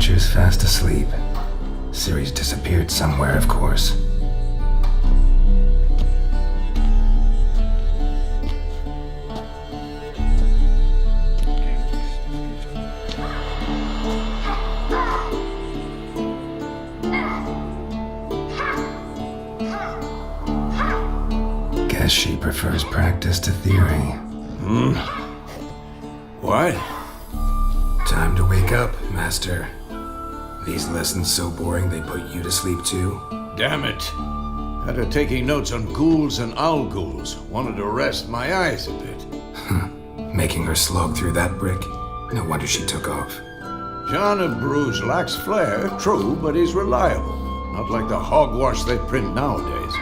Witcher's fast asleep. Ciri's disappeared somewhere, of course. Guess she prefers practice to theory. What? Time to wake up, Master. These lessons so boring they put you to sleep too? Damn it. Had her taking notes on ghouls and owl ghouls. Wanted to rest my eyes a bit. Making her slog through that brick? No wonder she took off. John of Bruges lacks flair, true, but he's reliable. Not like the hogwash they print nowadays.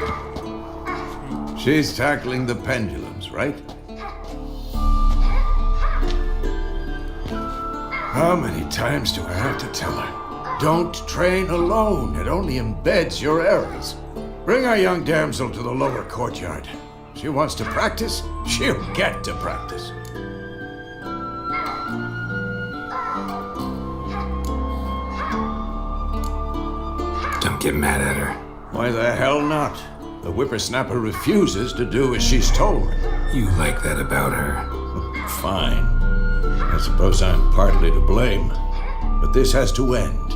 She's tackling the pendulums, right? How many times do I have to tell her? Don't train alone. It only embeds your errors. Bring our young damsel to the lower courtyard. She wants to practice, she'll get to practice. Don't get mad at her. Why the hell not? The whippersnapper refuses to do as she's told. You like that about her. Fine. I suppose I'm partly to blame. But this has to end.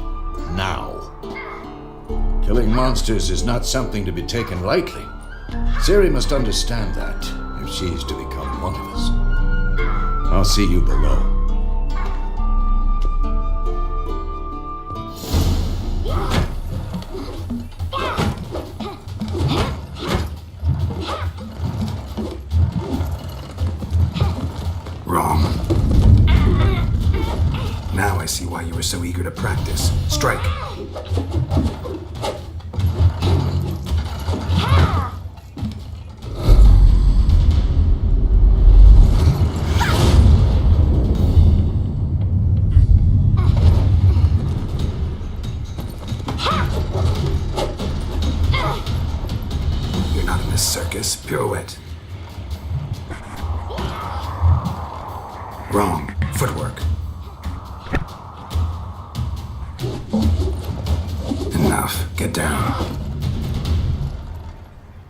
Now. Killing monsters is not something to be taken lightly. Ciri must understand that, if she's to become one of us. I'll see you below. Wrong. Now I see why you were so eager to practice. Strike. You're not in this circus. Pirouette. Wrong. Footwork. Enough. Get down.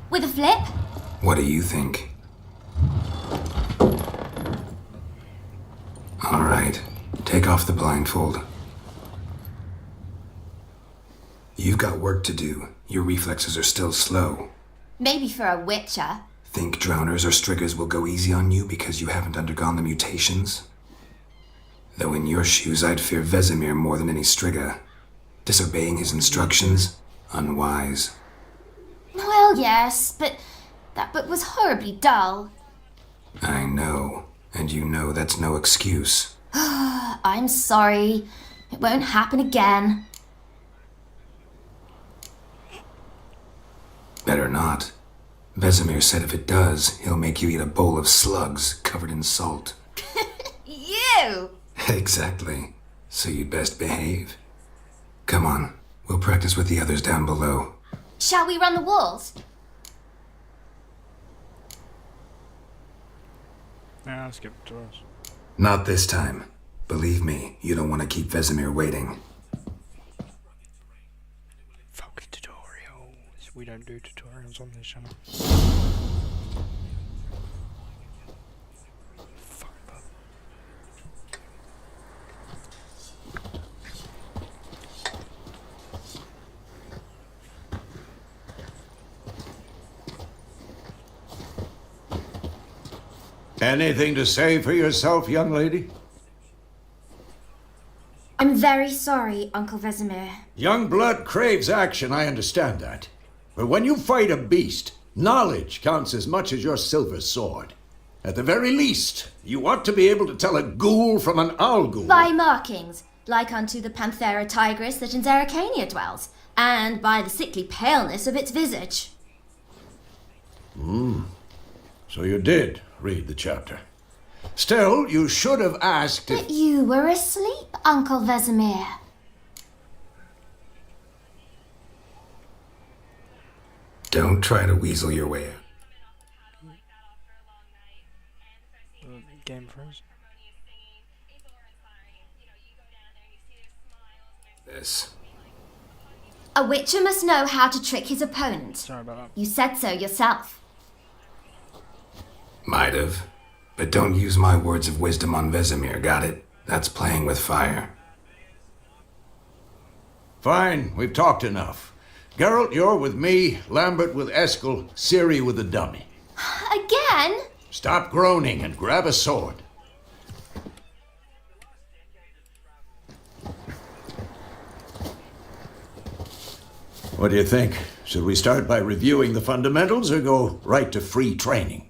With a flip? What do you think? All right. Take off the blindfold. You've got work to do. Your reflexes are still slow. Maybe for a witcher. Think drowners or striggers will go easy on you because you haven't undergone the mutations? Though in your shoes, I'd fear Vesemir more than any strigger. Disobeying his instructions? Unwise. Well, yes, but that book was horribly dull. I know. And you know that's no excuse. I'm sorry. It won't happen again. Better not. Vesemir said if it does, he'll make you eat a bowl of slugs covered in salt. You! Exactly. So you'd best behave. Come on, we'll practice with the others down below. Shall we run the walls? Nah, I'll skip it to us. Not this time. Believe me, you don't want to keep Vesemir waiting. Fuck tutorials. We don't do tutorials on this channel. Fuck that. Anything to say for yourself, young lady? I'm very sorry, Uncle Vesemir. Young blood craves action, I understand that. But when you fight a beast, knowledge counts as much as your silver sword. At the very least, you ought to be able to tell a ghoul from an owl ghoul. By markings, like unto the Panthera tigris that in Zeracania dwells, and by the sickly paleness of its visage. So you did read the chapter. Still, you should have asked if... But you were asleep, Uncle Vesemir. Don't try to weasel your way out. Game froze. this. A witcher must know how to trick his opponent. Sorry about that. You said so yourself. Might have. But don't use my words of wisdom on Vesemir, got it? That's playing with fire. Fine, we've talked enough. Geralt, you're with me, Lambert with Eskel, Ciri with the dummy. Again? Stop groaning and grab a sword. What do you think? Should we start by reviewing the fundamentals or go right to free training?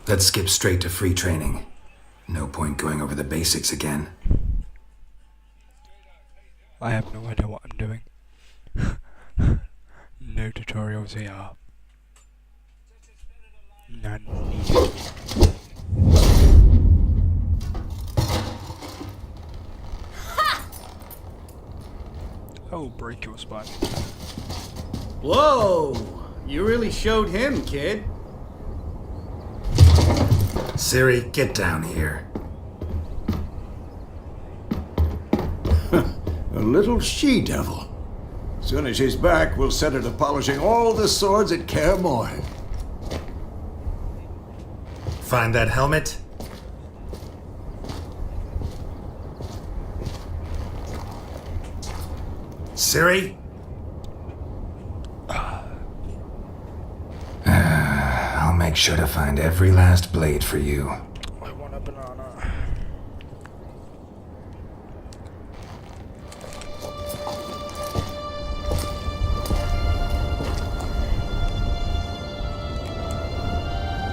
Let's skip straight to free training. No point going over the basics again. I have no idea what I'm doing. No tutorials here. None needed. Oh, break your spine. Whoa! You really showed him, kid. Ciri, get down here. A little she-devil. Soon as she's back, we'll set her to polishing all the swords at Kaer Morhen. Find that helmet? Ciri? I'll make sure to find every last blade for you. I want a banana.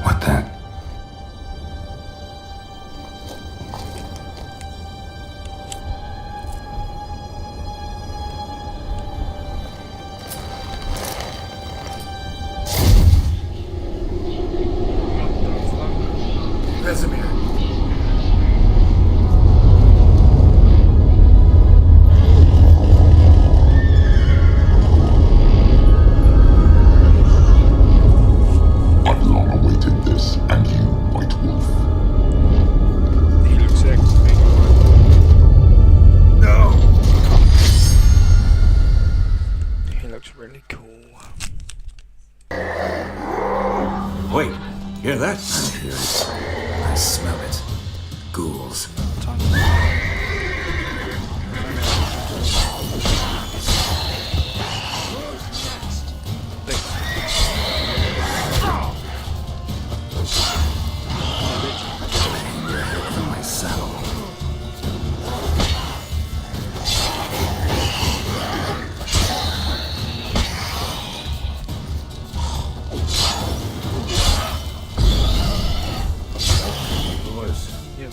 What the? Vesemir. I've long awaited this, and you, White Wolf. He looks sick to me. No! He looks really cool. Wait, hear that? I hear it. I smell it. Ghouls. Hang your head from my saddle.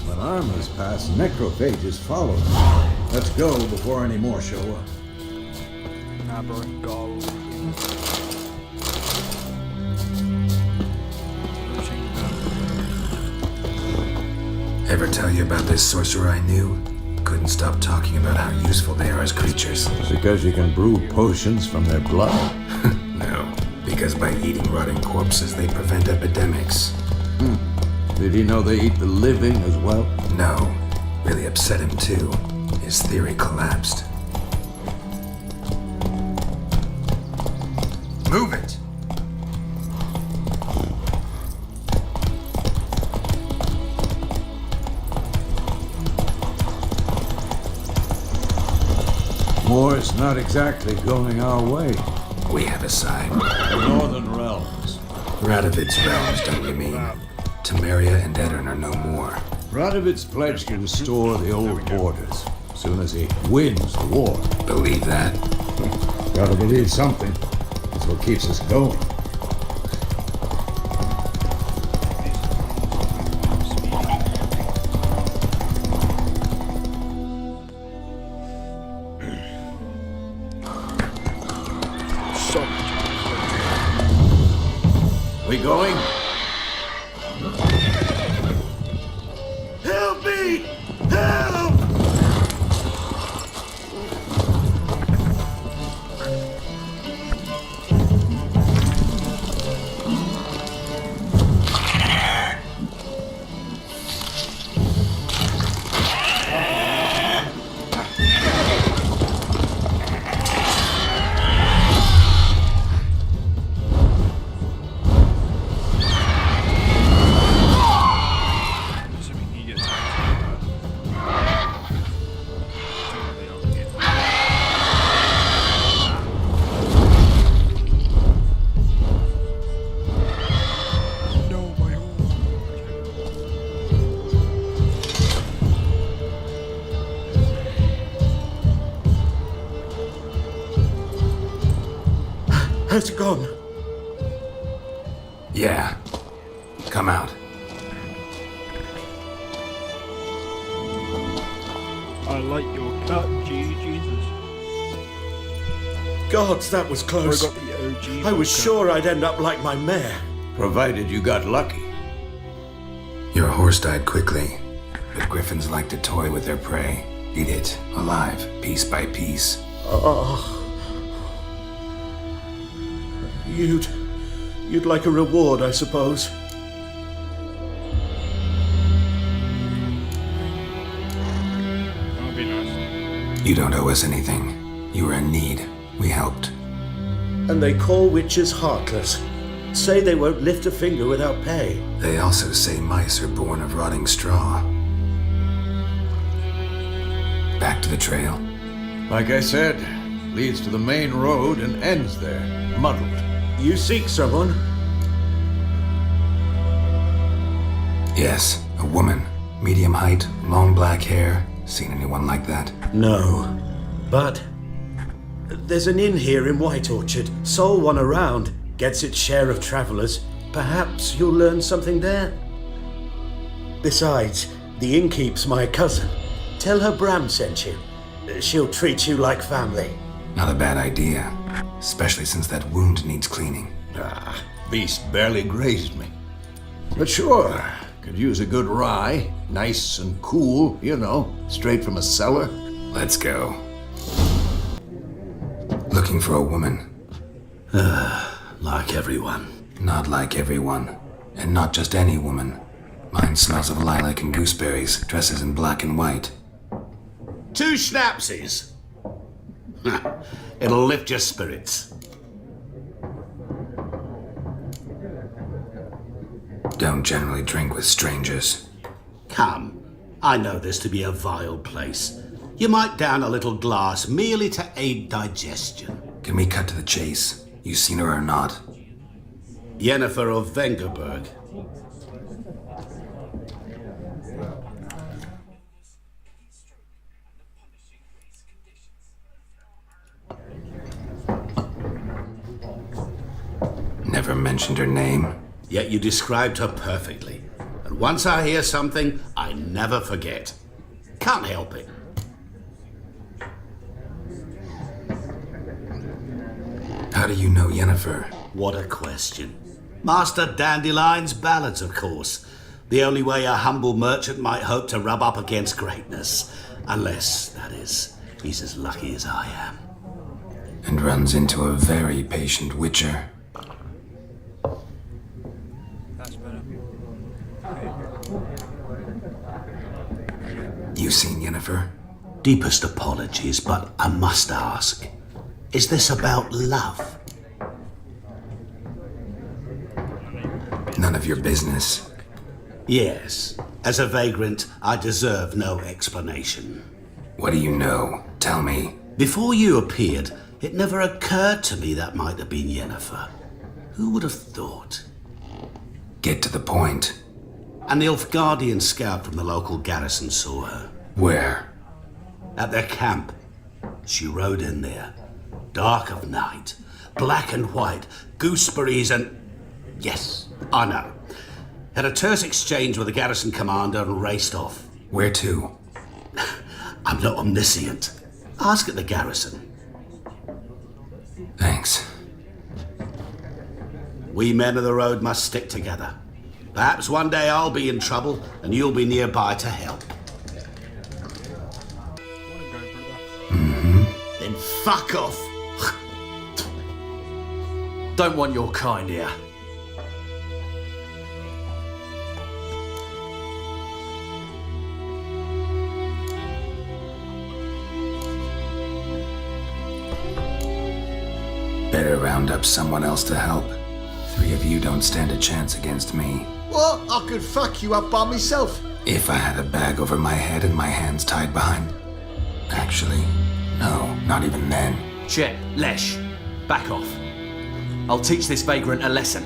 When armors pass, necrophages follow. Let's go before any more show up. Nabber and gold. Ever tell you about this sorcerer I knew? Couldn't stop talking about how useful they are as creatures. Because you can brew potions from their blood. No, because by eating rotting corpses, they prevent epidemics. Did he know they eat the living as well? No, really upset him too. His theory collapsed. Move it! War's not exactly going our way. We have a side. The Northern Realms. Radovid's realms, don't you mean? Temeria and Edirn are no more. Radovid's pledged to restore the old borders as soon as he wins the war. Believe that? Gotta believe something. That's what keeps us going. So much. We going? Help me! Help! has gone. Yeah. Come out. I like your cut, Jesus. Gods, that was I close. got the OG. I was vodka. sure I'd end up like my mare. Provided you got lucky. Your horse died quickly, but griffins like to toy with their prey. Eat it, alive, piece by piece. You'd like a reward, I suppose. That'd be nice. You don't owe us anything. You were in need. We helped. And they call witches heartless. Say they won't lift a finger without pay. They also say mice are born of rotting straw. Back to the trail. Like I said, leads to the main road and ends there, muddled. You seek someone? Yes, a woman. Medium height, long black hair. Seen anyone like that? No. But there's an inn here in White Orchard. Sole one around. Gets its share of travelers. Perhaps you'll learn something there. Besides, the innkeep's my cousin. Tell her Bram sent you. She'll treat you like family. Not a bad idea. Especially since that wound needs cleaning. Beast barely grazed me. But sure, could use a good rye. Nice and cool, you know, straight from a cellar. Let's go. Looking for a woman. Like everyone. Not like everyone. And not just any woman. Mine smells of lilac and gooseberries, dresses in black and white. 2 schnapsies. It'll lift your spirits. Don't generally drink with strangers. Come, I know this to be a vile place. You might down a little glass merely to aid digestion. Can we cut to the chase? You seen her or not? Yennefer of Vengerberg. Never mentioned her name. Yet you described her perfectly. And once I hear something, I never forget. Can't help it. How do you know Yennefer? What a question. Master Dandelion's ballads, of course. The only way a humble merchant might hope to rub up against greatness. Unless, that is, he's as lucky as I am. And runs into a very patient witcher. That's better. You seen Yennefer? Deepest apologies, but I must ask. Is this about love? None of your business. Yes. As a vagrant, I deserve no explanation. What do you know? Tell me. Before you appeared, it never occurred to me that might have been Yennefer. Who would have thought? Get to the point. An Nilfgaardian scout from the local garrison saw her. Where? At their camp. She rode in there. Dark of night. Black and white. Gooseberries and... Yes, I know. Had a terse exchange with the garrison commander and raced off. Where to? I'm not omniscient. Ask at the garrison. Thanks. We men of the road must stick together. Perhaps one day I'll be in trouble and you'll be nearby to help. Wanna go, brother? Then fuck off. Don't want your kind here. Better round up someone else to help. 3 of you don't stand a chance against me. Well, I could fuck you up by myself. If I had a bag over my head and my hands tied behind... Actually, no, not even then. Chet, Lesh, back off. I'll teach this vagrant a lesson.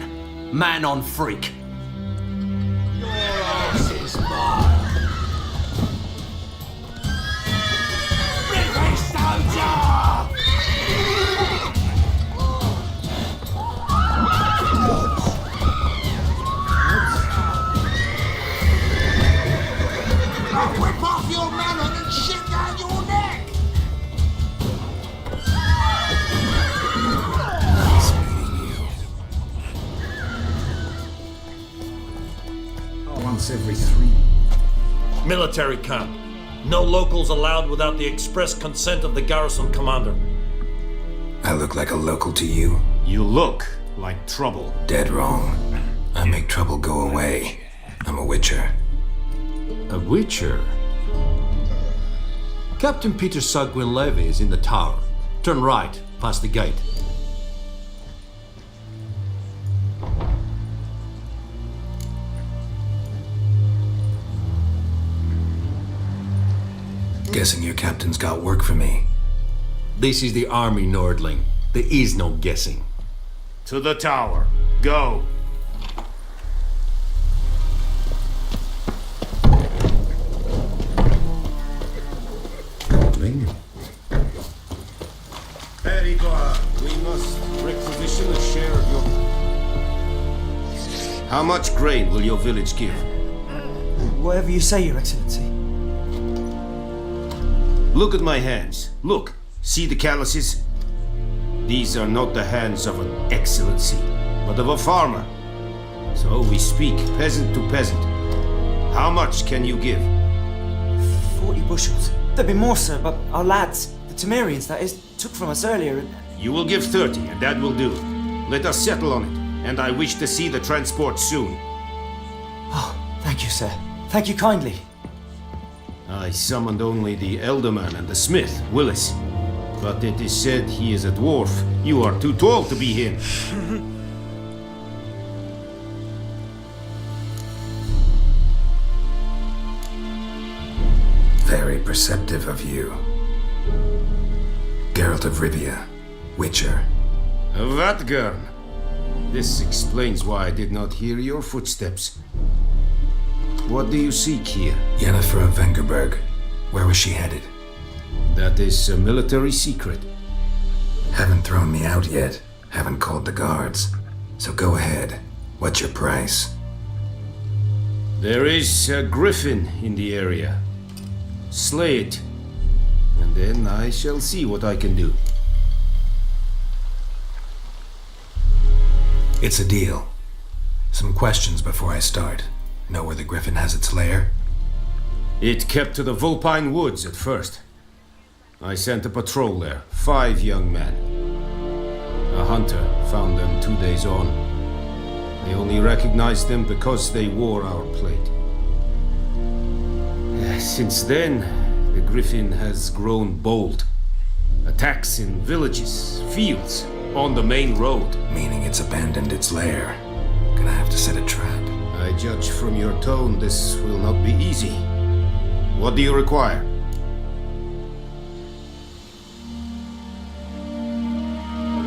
Man on freak. Your ass is mine. once every 3. Military camp. No locals allowed without the express consent of the garrison commander. I look like a local to you? You look like trouble. Dead wrong. I make trouble go away. I'm a witcher. A witcher? Captain Peter Sagwin Levy is in the tower. Turn right, past the gate. Guessing your captain's got work for me. This is the army, Nordling. There is no guessing. To the tower. Go. Perigord, we must requisition a share of your... How much grain will your village give? Whatever you say, Your Excellency. Look at my hands. Look. See the calluses? These are not the hands of an excellency, but of a farmer. So we speak peasant to peasant. How much can you give? 40 bushels. There'd be more, sir, but our lads, the Temerians, that is, took from us earlier and... You will give 30, and that will do. Let us settle on it, and I wish to see the transport soon. Oh, thank you, sir. Thank you kindly. I summoned only the Elderman and the smith, Willis. But it is said he is a dwarf. You are too tall to be him. Very perceptive of you. Geralt of Rivia, Witcher. Vatgern. This explains why I did not hear your footsteps. What do you seek here? Yennefer of Vengerberg. Where was she headed? That is a military secret. Haven't thrown me out yet. Haven't called the guards. So go ahead. What's your price? There is a griffin in the area. Slay it, and then I shall see what I can do. It's a deal. Some questions before I start. Know where the griffin has its lair? It kept to the Vulpine Woods at first. I sent a patrol there, 5 young men. A hunter found them 2 days on. I only recognized them because they wore our plate. Since then, the griffin has grown bold. Attacks in villages, fields, on the main road. Meaning it's abandoned its lair. Gonna have to set a trap. I judge from your tone this will not be easy. What do you require?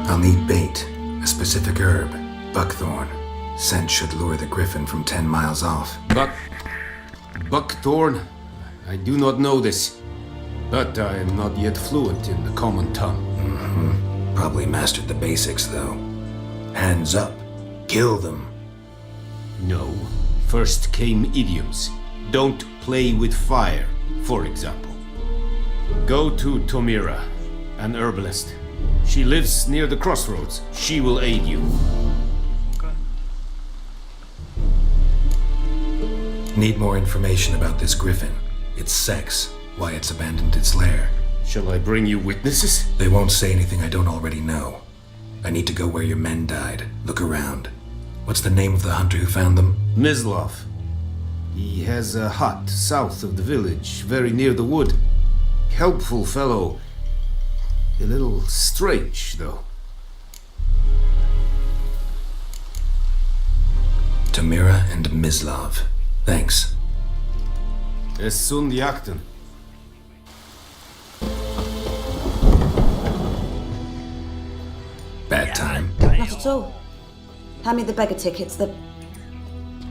I'll need bait, a specific herb, buckthorn. Scent should lure the griffin from 10 miles off. Buckthorn? I do not know this, but I am not yet fluent in the common tongue. Probably mastered the basics, though. Hands up. Kill them. No. First came idioms. Don't play with fire, for example. Go to Tomira, an herbalist. She lives near the crossroads. She will aid you. Need more information about this griffin. Its sex, why it's abandoned its lair. Shall I bring you witnesses? They won't say anything I don't already know. I need to go where your men died. Look around. What's the name of the hunter who found them? Mislav. He has a hut south of the village, very near the wood. Helpful fellow. A little strange, though. Tamira and Mislav. Thanks. Es sunt jakten. Bad time? Not at all. Hand me the beggar tickets, the...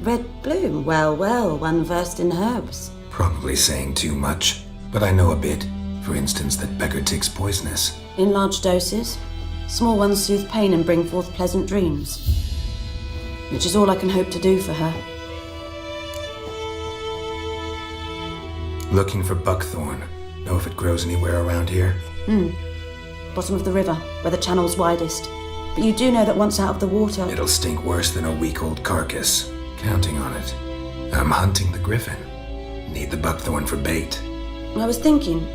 Red bloom. Well, well, one versed in herbs. Probably saying too much, but I know a bit. For instance, that beggar tick's poisonous. In large doses. Small ones soothe pain and bring forth pleasant dreams. Which is all I can hope to do for her. Looking for buckthorn. Know if it grows anywhere around here? Bottom of the river, where the channel's widest. But you do know that once out of the water... It'll stink worse than a week-old carcass. Counting on it. I'm hunting the griffin. Need the buckthorn for bait. I was thinking,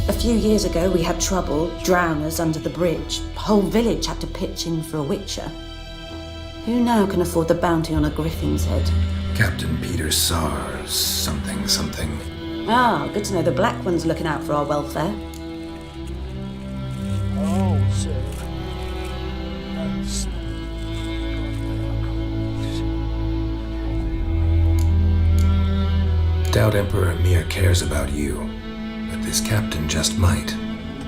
a few years ago we had trouble, drowners under the bridge. The whole village had to pitch in for a witcher. Who now can afford the bounty on a griffin's head? Captain Peter Sars, something. Ah, good to know the Black One's looking out for our welfare. Oh, so that's Doubt Emperor Mir cares about you, but this captain just might.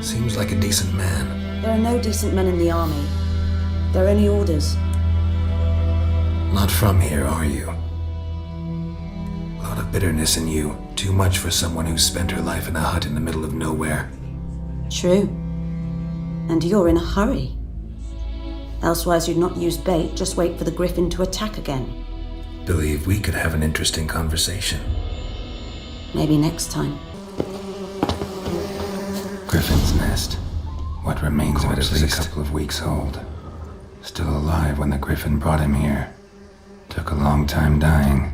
Seems like a decent man. There are no decent men in the army. There are only orders. Not from here, are you? A lot of bitterness in you. Too much for someone who spent her life in a hut in the middle of nowhere. True. And you're in a hurry. Elsewise you'd not use bait, just wait for the griffin to attack again. Believe we could have an interesting conversation. Maybe next time. Griffin's nest. What remains of it is a couple of weeks old. Still alive when the griffin brought him here. Took a long time dying.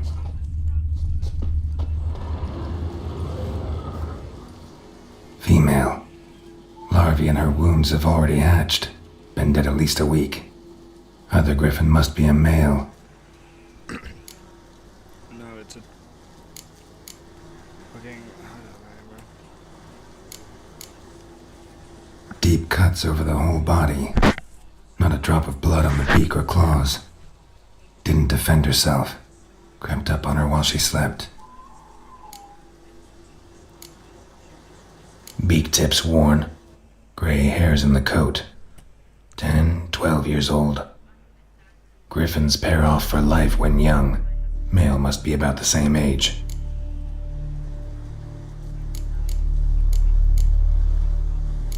Female. Larvae in her wounds have already hatched. Been dead at least a week. Other griffin must be a male. no, it's a fucking. I don't know, bro. Deep cuts over the whole body. Not a drop of blood on the beak or claws. Didn't defend herself. Crept up on her while she slept. Beak tips worn. Gray hairs in the coat. 10, 12 years old. Griffins pair off for life when young. Male must be about the same age.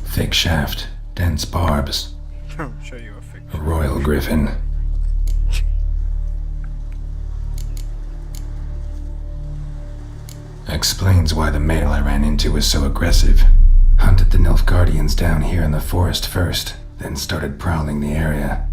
Thick shaft, dense barbs. I'll show you a fig. A royal griffin. Explains why the male I ran into was so aggressive. Hunted the Nilfgaardians down here in the forest first, then started prowling the area.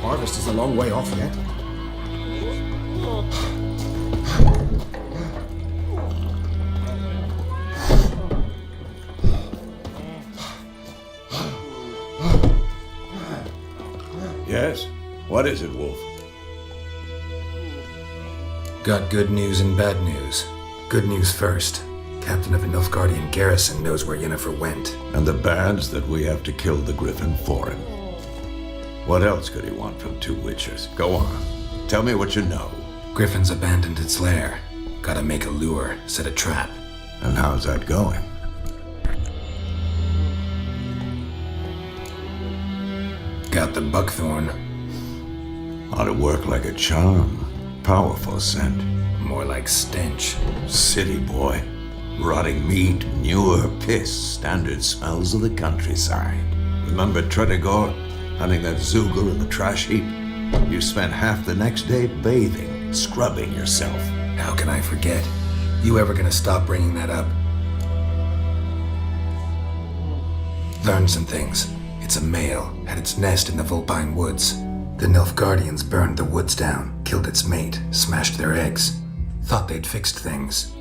Harvest is a long way off yet. Yes? What is it, Wolf? Got good news and bad news. Good news first. Captain of a Nilfgaardian garrison knows where Yennefer went. And the bad's that we have to kill the griffin for him. What else could he want from two witchers? Go on. Tell me what you know. Griffin's abandoned its lair. Gotta make a lure, set a trap. And how's that going? Got the buckthorn. Ought to work like a charm. Powerful scent. More like stench. City boy. Rotting meat, manure, piss. Standard smells of the countryside. Remember Tredegor? Hunting that Zoogle in the trash heap? You spent half the next day bathing, scrubbing yourself. How can I forget? You ever gonna stop bringing that up? Learned some things. It's a male, had its nest in the Vulpine Woods. The Nilfgaardians burned the woods down, killed its mate, smashed their eggs. Thought they'd fixed things.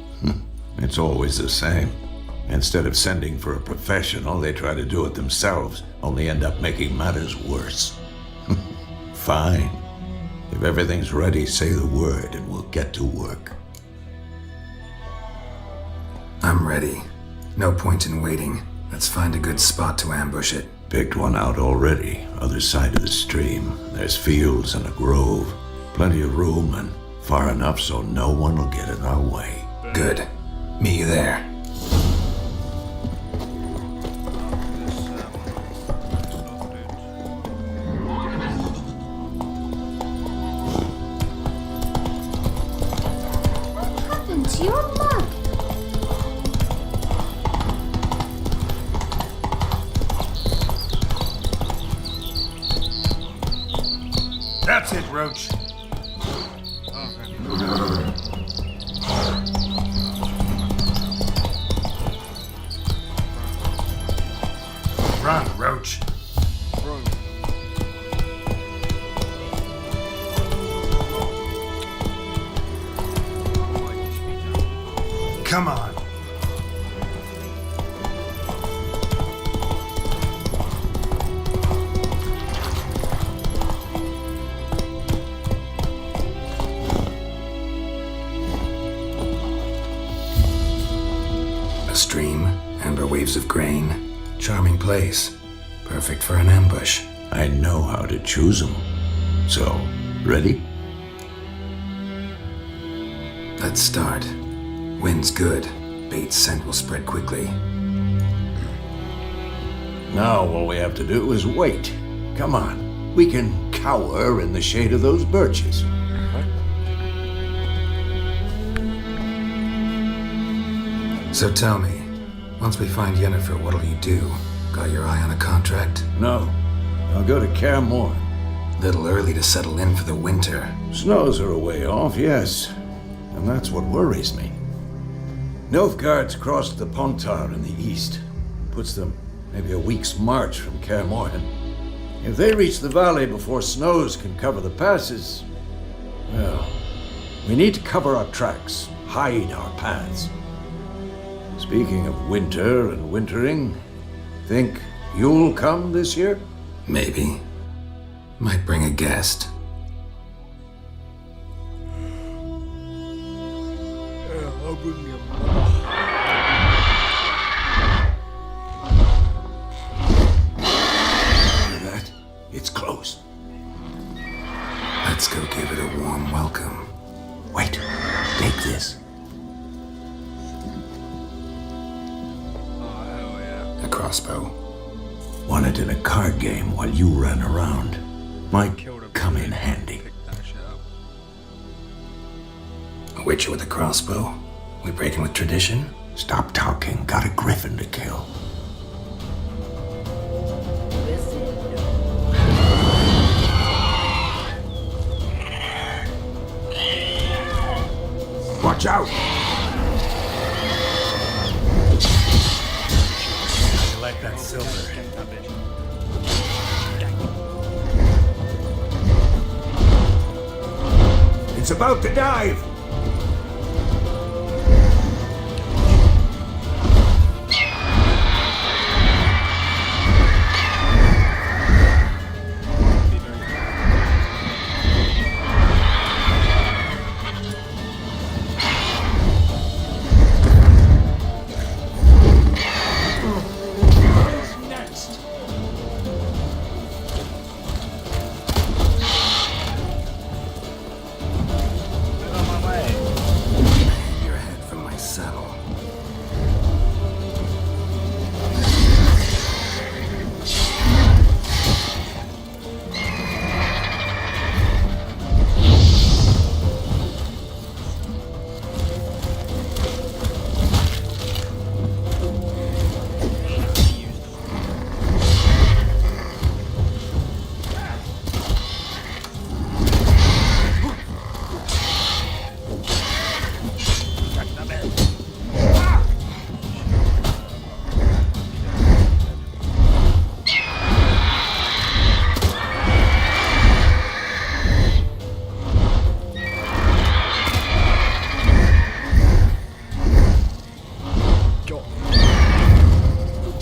It's always the same. Instead of sending for a professional, they try to do it themselves, only end up making matters worse. Fine. If everything's ready, say the word and we'll get to work. I'm ready. No point in waiting. Let's find a good spot to ambush it. Picked one out already, other side of the stream. There's fields and a grove. Plenty of room and far enough so no one will get in our way. Good. Meet you there. Roach, you're a mug. That's it, Roach. Run, Roach. Come on. A stream, amber waves of grain. Charming place. Perfect for an ambush. I know how to choose them. So, ready? Let's start. Wind's good. Bait's scent will spread quickly. Now all we have to do is wait. Come on. We can cower in the shade of those birches. So tell me, once we find Yennefer, what'll you do? Got your eye on a contract? No. I'll go to Kaer Morhen. Little early to settle in for the winter. Snows are a way off, yes. And that's what worries me. Nilfgaard's crossed the Pontar in the east. Puts them maybe a week's march from Kaer Morhen. If they reach the valley before snows can cover the passes, well, we need to cover our tracks, hide our paths. Speaking of winter and wintering, think you'll come this year? Maybe. Might bring a guest. I'll bring you. That it's close. Let's go give it a warm welcome. Wait, take this. A crossbow. Won it in a card game while you ran around. Might come in handy. A witcher with a crossbow? We breaking with tradition? Stop talking. Got a griffin to kill. Watch out! You like that silver? It's about to dive! Your head from my saddle.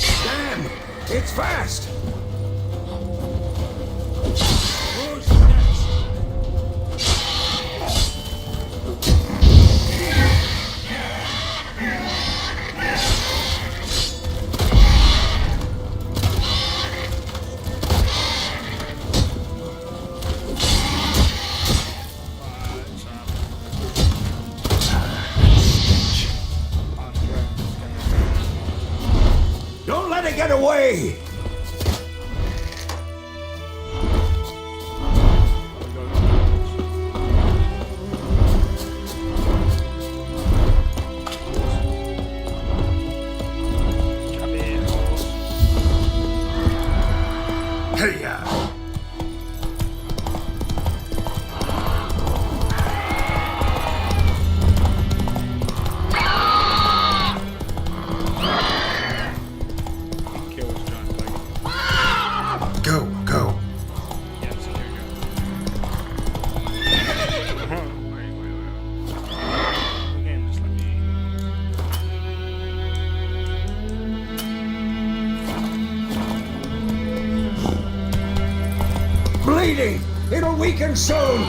Damn! It's fast! Don't let it get away! Bleeding! It'll weaken soon!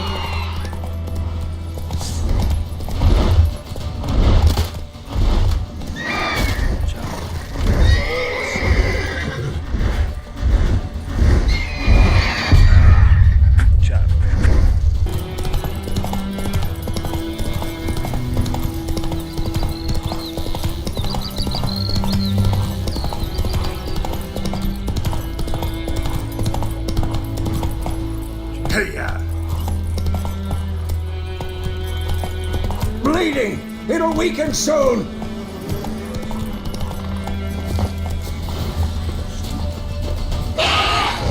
Bleeding! It'll weaken soon!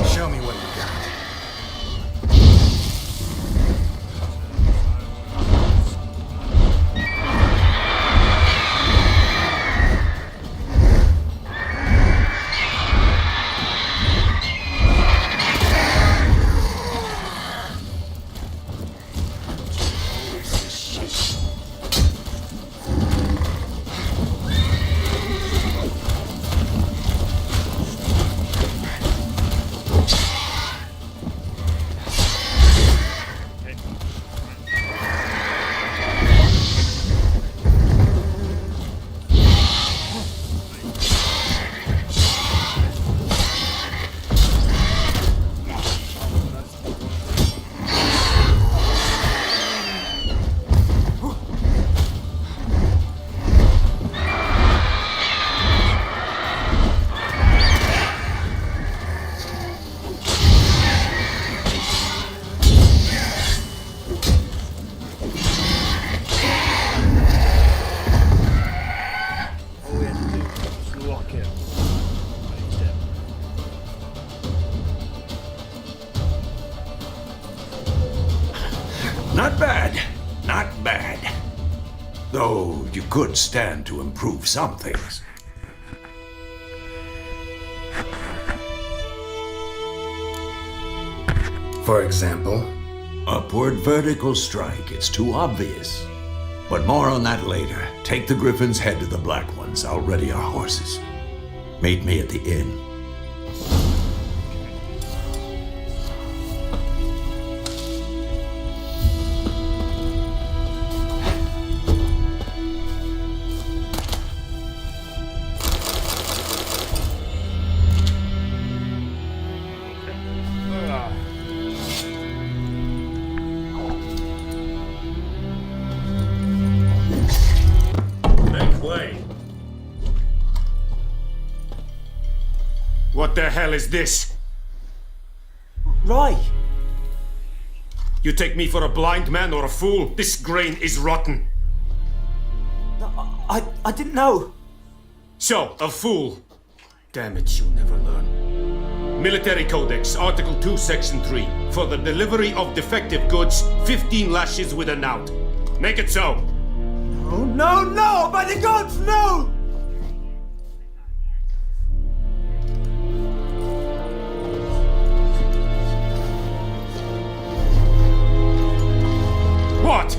Show me what you got. Not bad. Not bad. Though you could stand to improve some things. For example? Upward vertical strike. It's too obvious. But more on that later. Take the Griffin's head to the Black Ones. I'll ready our horses. Meet me at the inn. What the hell is this? Roy! You take me for a blind man or a fool? This grain is rotten. I didn't know. So, a fool. Damn it, you'll never learn. Military Codex, Article 2, Section 3. For the delivery of defective goods, 15 lashes with a knout. Make it so. No, no, no! By the gods, no! What?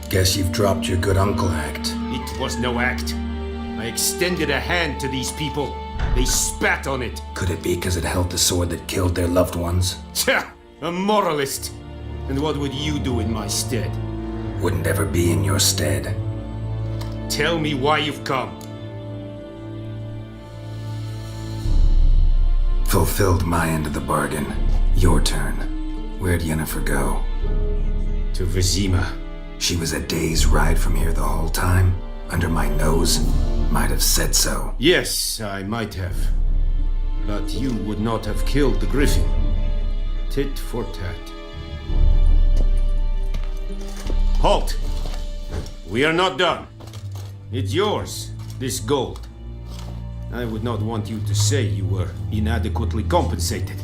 Guess you've dropped your good uncle act. It was no act. I extended a hand to these people. They spat on it. Could it be because it held the sword that killed their loved ones? Tja, a moralist. And what would you do in my stead? Wouldn't ever be in your stead. Tell me why you've come. Fulfilled my end of the bargain. Your turn. Where'd Yennefer go? To Vizima. She was a day's ride from here the whole time? Under my nose? Might have said so. Yes, I might have. But you would not have killed the Griffin. Tit for tat. Halt! We are not done. It's yours, this gold. I would not want you to say you were inadequately compensated.